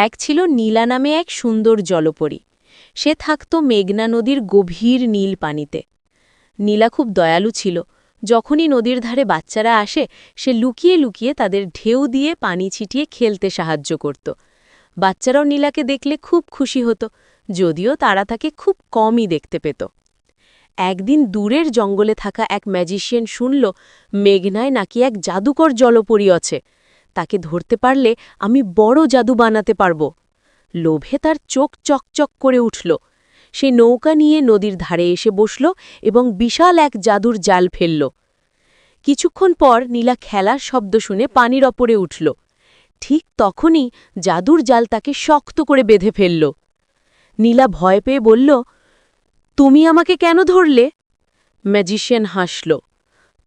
এক ছিল নীলা নামে এক সুন্দর জলপরী। সে থাকত মেঘনা নদীর গভীর নীল পানিতে। নীলা খুব দয়ালু ছিল। যখনই নদীর ধারে বাচ্চারা আসে সে লুকিয়ে লুকিয়ে তাদের ঢেউ দিয়ে পানি ছিটিয়ে খেলতে সাহায্য করত। বাচ্চারাও নীলাকে দেখলে খুব খুশি হতো, যদিও তারা তাকে খুব কমই দেখতে পেত। একদিন দূরের জঙ্গলে থাকা এক ম্যাজিশিয়ান শুনল মেঘনায় নাকি এক জাদুকর জলপরী আছে। তাকে ধরতে পারলে আমি বড় জাদু বানাতে পারব। লোভে তার চোখ চকচক করে উঠল। সে নৌকা নিয়ে নদীর ধারে এসে বসল এবং বিশাল এক জাদুর জাল ফেলল। কিছুক্ষণ পর নীলা খেলার শব্দ শুনে পানির ওপরে উঠল। ঠিক তখনই জাদুর জাল তাকে শক্ত করে বেঁধে ফেলল। নীলা ভয় পেয়ে বলল, তুমি আমাকে কেন ধরলে? ম্যাজিশিয়ান হাসল,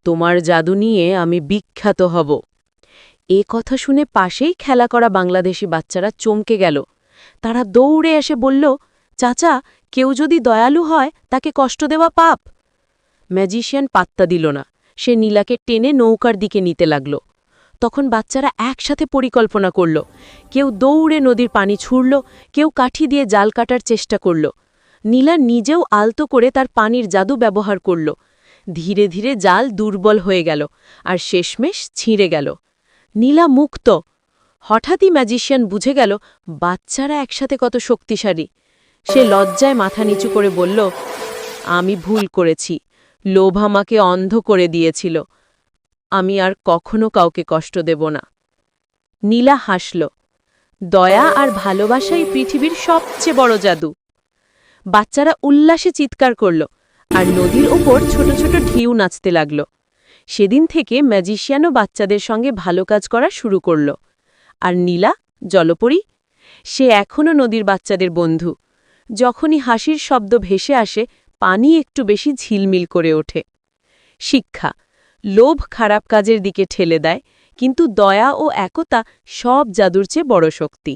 তোমার জাদু নিয়ে আমি বিখ্যাত হব। এ কথা শুনে পাশেই খেলা করা বাংলাদেশি বাচ্চারা চমকে গেল। তারা দৌড়ে এসে বলল, চাচা, কেউ যদি দয়ালু হয় তাকে কষ্ট দেওয়া পাপ। ম্যাজিশিয়ান পাত্তা দিল না। সে নীলাকে টেনে নৌকার দিকে নিতে লাগল। তখন বাচ্চারা একসাথে পরিকল্পনা করল। কেউ দৌড়ে নদীর পানি ছুঁড়ল, কেউ কাঠি দিয়ে জাল কাটার চেষ্টা করল। নীলা নিজেও আলতো করে তার পানির জাদু ব্যবহার করল। ধীরে ধীরে জাল দুর্বল হয়ে গেল আর শেষমেশ ছিঁড়ে গেল। নীলা মুক্ত। হঠাৎই ম্যাজিশিয়ান বুঝে গেল বাচ্চারা একসাথে কত শক্তিশালী। সে লজ্জায় মাথা নিচু করে বলল, আমি ভুল করেছি। লোভ আমাকে অন্ধ করে দিয়েছিল। আমি আর কখনো কাউকে কষ্ট দেব না। নীলা হাসল। দয়া আর ভালোবাসাই পৃথিবীর সবচেয়ে বড় জাদু। বাচ্চারা উল্লাসে চিৎকার করল আর নদীর ওপর ছোট ছোট ঢেউ নাচতে লাগল। সেদিন থেকে ম্যাজিশিয়ানও বাচ্চাদের সঙ্গে ভালো কাজ করা শুরু করল। আর নীলা, জলপরী, সে এখনও নদীর বাচ্চাদের বন্ধু। যখনই হাসির শব্দ ভেসে আসে পানি একটু বেশি ঝিলমিল করে ওঠে। শিক্ষা: লোভ খারাপ কাজের দিকে ঠেলে দেয়, কিন্তু দয়া ও একতা সব জাদুর চেয়ে বড় শক্তি।